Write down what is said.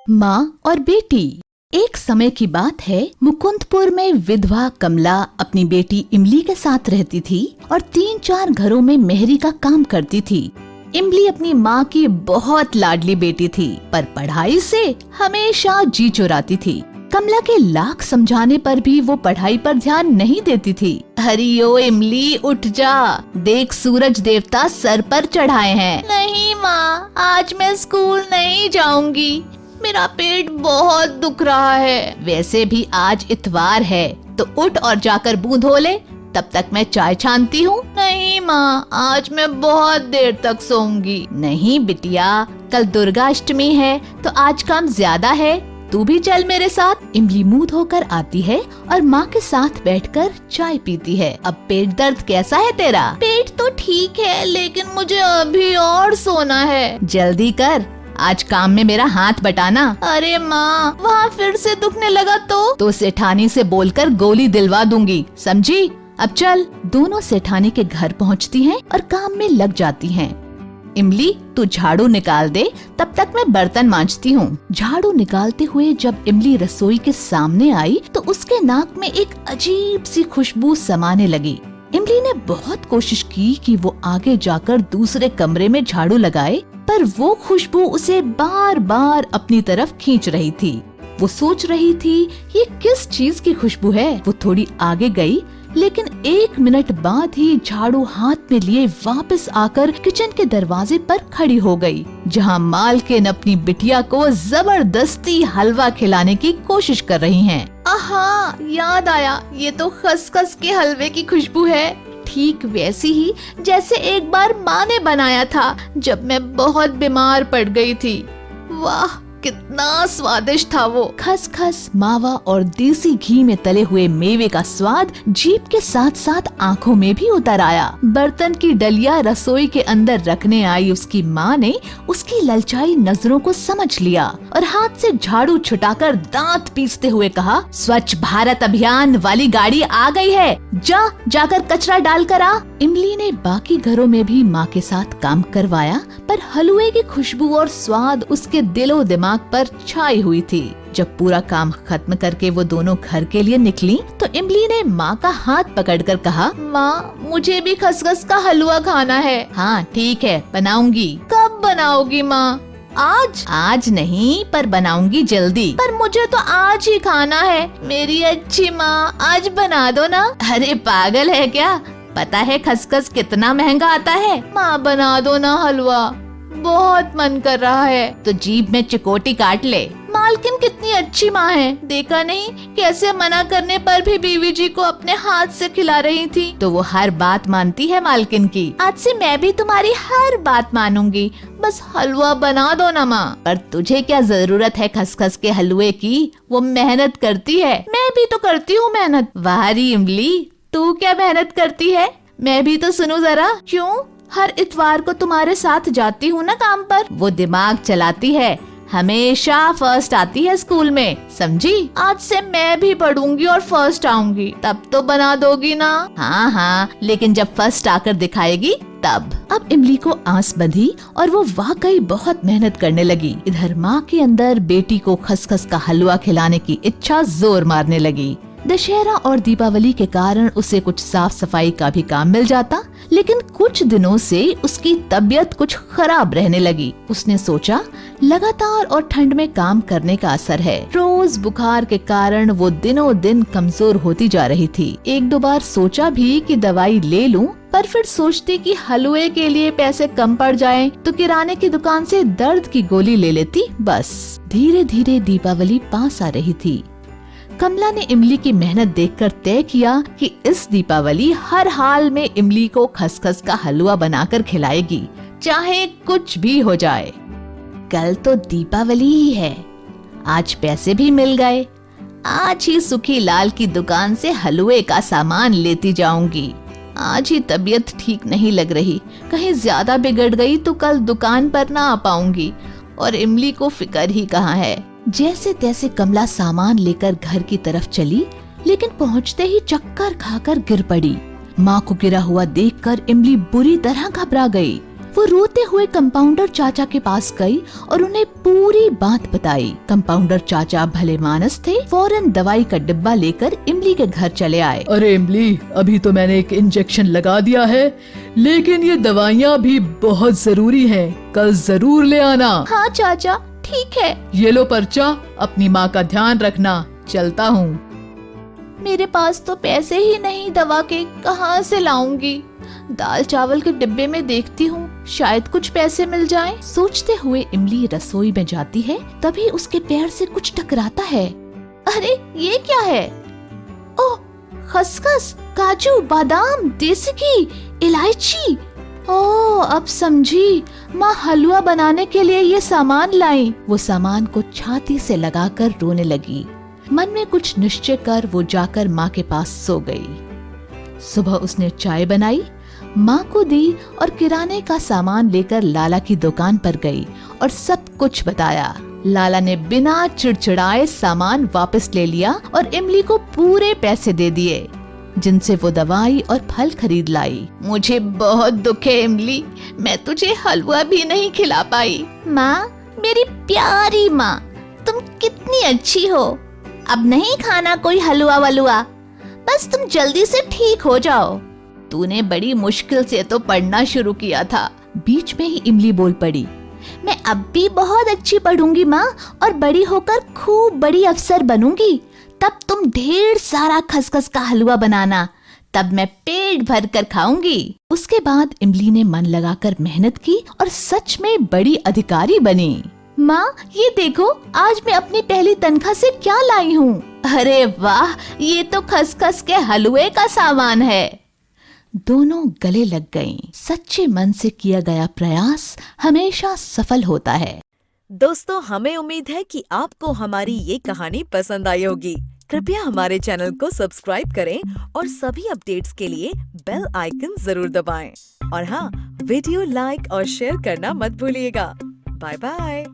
माँ और बेटी। एक समय की बात है, मुकुंदपुर में विधवा कमला अपनी बेटी इमली के साथ रहती थी और 3-4 घरों में मेहरी का काम करती थी। इमली अपनी माँ की बहुत लाडली बेटी थी, पर पढ़ाई से हमेशा जी चुराती थी। कमला के लाख समझाने पर भी वो पढ़ाई पर ध्यान नहीं देती थी। हरियो इमली, उठ जा, देख सूरज देवता सर पर चढ़ाए हैं। नहीं माँ, आज मैं स्कूल नहीं जाऊंगी, मेरा पेट बहुत दुख रहा है। वैसे भी आज इतवार है, तो उठ और जाकर मुंह धो ले, तब तक मैं चाय छानती हूँ। नहीं माँ, आज मैं बहुत देर तक सोऊंगी। नहीं बिटिया, कल दुर्गा अष्टमी है, तो आज काम ज्यादा है, तू भी चल मेरे साथ। इमली मुंह धोकर आती है और माँ के साथ बैठकर चाय पीती है। अब पेट दर्द कैसा है तेरा? पेट तो ठीक है, लेकिन मुझे अभी और सोना है। जल्दी कर, आज काम में मेरा हाथ बटाना। अरे माँ, वहाँ फिर से दुखने लगा तो सेठानी से बोलकर गोली दिलवा दूंगी, समझी? अब चल। दोनों सेठानी के घर पहुँचती हैं और काम में लग जाती हैं। इमली, तू झाड़ू निकाल दे, तब तक मैं बर्तन मांजती हूँ। झाड़ू निकालते हुए जब इमली रसोई के सामने आई तो उसके नाक में एक अजीब सी खुशबू समाने लगी। इमली ने बहुत कोशिश की कि वो आगे जाकर दूसरे कमरे में झाड़ू लगाए, पर वो खुशबू उसे बार बार अपनी तरफ खींच रही थी। वो सोच रही थी ये किस चीज की खुशबू है। वो थोड़ी आगे गई, लेकिन 1 मिनट बाद ही झाड़ू हाथ में लिए वापस आकर किचन के दरवाजे पर खड़ी हो गई, जहां मालकिन अपनी बिटिया को जबरदस्ती हलवा खिलाने की कोशिश कर रही हैं। आहा, याद आया, ये तो खसखस के हलवे की खुशबू है, ठीक वैसी ही जैसे एक बार माँ ने बनाया था जब मैं बहुत बीमार पड़ गई थी। वाह, कितना स्वादिष्ट था वो। खसखस, मावा और देसी घी में तले हुए मेवे का स्वाद जीभ के साथ साथ आँखों में भी उतर आया। बर्तन की डलिया रसोई के अंदर रखने आई उसकी माँ ने उसकी ललचाई नजरों को समझ लिया और हाथ से झाड़ू छुटाकर दांत पीसते हुए कहा, स्वच्छ भारत अभियान वाली गाड़ी आ गई है, जाकर कचरा डाल कर आ। इमली ने बाकी घरों में भी माँ के साथ काम करवाया, पर हलवे की खुशबू और स्वाद उसके दिलो दिमाग पर छाई हुई थी। जब पूरा काम खत्म करके वो दोनों घर के लिए निकली तो इमली ने माँ का हाथ पकड़कर कहा, माँ, मुझे भी खसखस का हलवा खाना है। हाँ ठीक है, बनाऊंगी। कब बनाओगी माँ? आज नहीं, पर बनाऊंगी जल्दी। पर मुझे तो आज ही खाना है। मेरी अच्छी माँ, आज बना दो ना। अरे पागल है क्या? पता है खसखस कितना महंगा आता है। माँ बना दो ना हलवा, बहुत मन कर रहा है। तो जीभ में चिकोटी काट ले। मालकिन कितनी अच्छी माँ है, देखा नहीं कैसे मना करने पर भी बीवी जी को अपने हाथ से खिला रही थी। तो वो हर बात मानती है मालकिन की। आज से मैं भी तुम्हारी हर बात मानूंगी, बस हलवा बना दो ना माँ। पर तुझे क्या जरूरत है खसखस के हलवे की? वो मेहनत करती है। मैं भी तो करती हूँ मेहनत। वाह री इमली, तू क्या मेहनत करती है? मैं भी तो सुनूं जरा। क्यों? हर इतवार को तुम्हारे साथ जाती हूँ ना काम पर। वो दिमाग चलाती है, हमेशा फर्स्ट आती है स्कूल में, समझी? आज से मैं भी पढ़ूंगी और फर्स्ट आऊंगी, तब तो बना दोगी ना? हाँ, लेकिन जब फर्स्ट आकर दिखाएगी तब। अब इमली को आस बंधी और वो वाकई बहुत मेहनत करने लगी। इधर माँ के अंदर बेटी को खसखस का हलवा खिलाने की इच्छा जोर मारने लगी। दशहरा और दीपावली के कारण उसे कुछ साफ सफाई का भी काम मिल जाता, लेकिन कुछ दिनों से उसकी तबीयत कुछ खराब रहने लगी। उसने सोचा लगातार और ठंड में काम करने का असर है। रोज बुखार के कारण वो दिनों दिन कमजोर होती जा रही थी। 1-2 बार सोचा भी कि दवाई ले लूं, पर फिर सोचती कि हलवे के लिए पैसे कम पड़ जाएं, तो किराने की दुकान से दर्द की गोली ले लेती बस। धीरे धीरे दीपावली पास आ रही थी। कमला ने इमली की मेहनत देखकर तय किया कि इस दीपावली हर हाल में इमली को खसखस का हलवा बनाकर खिलाएगी, चाहे कुछ भी हो जाए। कल तो दीपावली ही है, आज पैसे भी मिल गए। आज ही सुखी लाल की दुकान से हलवे का सामान लेती जाऊंगी। आज ही तबीयत ठीक नहीं लग रही, कहीं ज्यादा बिगड़ गई तो कल दुकान पर ना आ पाऊंगी, और इमली को फिक्र ही कहाँ है। जैसे तैसे कमला सामान लेकर घर की तरफ चली, लेकिन पहुंचते ही चक्कर खाकर गिर पड़ी। माँ को गिरा हुआ देखकर इमली बुरी तरह घबरा गई। वो रोते हुए कंपाउंडर चाचा के पास गई और उन्हें पूरी बात बताई। कंपाउंडर चाचा भले मानस थे, फौरन दवाई का डिब्बा लेकर इमली के घर चले आए। अरे इमली, अभी तो मैंने एक इंजेक्शन लगा दिया है, लेकिन ये दवाइयाँ भी बहुत जरूरी हैं। कल जरूर ले आना। हाँ चाचा, ठीक है। ये लो पर्चा, अपनी माँ का ध्यान रखना। चलता हूँ। मेरे पास तो पैसे ही नहीं, दवा के कहाँ से लाऊंगी? दाल चावल के डिब्बे में देखती हूँ, शायद कुछ पैसे मिल जाएं। सोचते हुए इमली रसोई में जाती है, तभी उसके पैर से कुछ टकराता है। अरे ये क्या है? ओह, खसखस, काजू, बादाम, देसी घी, इलायची। ओह, अब समझी, माँ हलवा बनाने के लिए ये सामान लाई। वो सामान को छाती से लगाकर रोने लगी। मन में कुछ निश्चय कर वो जाकर माँ के पास सो गई। सुबह उसने चाय बनाई, माँ को दी और किराने का सामान लेकर लाला की दुकान पर गई और सब कुछ बताया। लाला ने बिना चिड़चिड़ाए सामान वापस ले लिया और इमली को पूरे पैसे दे दिए, जिनसे वो दवाई और फल खरीद लाई। मुझे बहुत दुख है इमली, मैं तुझे हलवा भी नहीं खिला पाई। माँ, मेरी प्यारी माँ, तुम कितनी अच्छी हो। अब नहीं खाना कोई हलवा वलुआ, बस तुम जल्दी से ठीक हो जाओ। तूने बड़ी मुश्किल से तो पढ़ना शुरू किया था। बीच में ही इमली बोल पड़ी, मैं अब भी बहुत अच्छी पढ़ूंगी माँ, और बड़ी होकर खूब बड़ी अफसर बनूंगी। तब तुम ढेर सारा खसखस का हलवा बनाना, तब मैं पेट भर कर खाऊंगी। उसके बाद इमली ने मन लगाकर मेहनत की और सच में बड़ी अधिकारी बनी। माँ, ये देखो, आज मैं अपनी पहली तनख्वाह से क्या लाई हूँ। अरे वाह, ये तो खसखस के हलवे का सामान है। दोनों गले लग गईं। सच्चे मन से किया गया प्रयास हमेशा सफल होता है। दोस्तों, हमें उम्मीद है कि आपको हमारी ये कहानी पसंद आई होगी। कृपया हमारे चैनल को सब्सक्राइब करें और सभी अपडेट्स के लिए बेल आइकन जरूर दबाएं। और हाँ, वीडियो लाइक और शेयर करना मत भूलिएगा। Bye bye.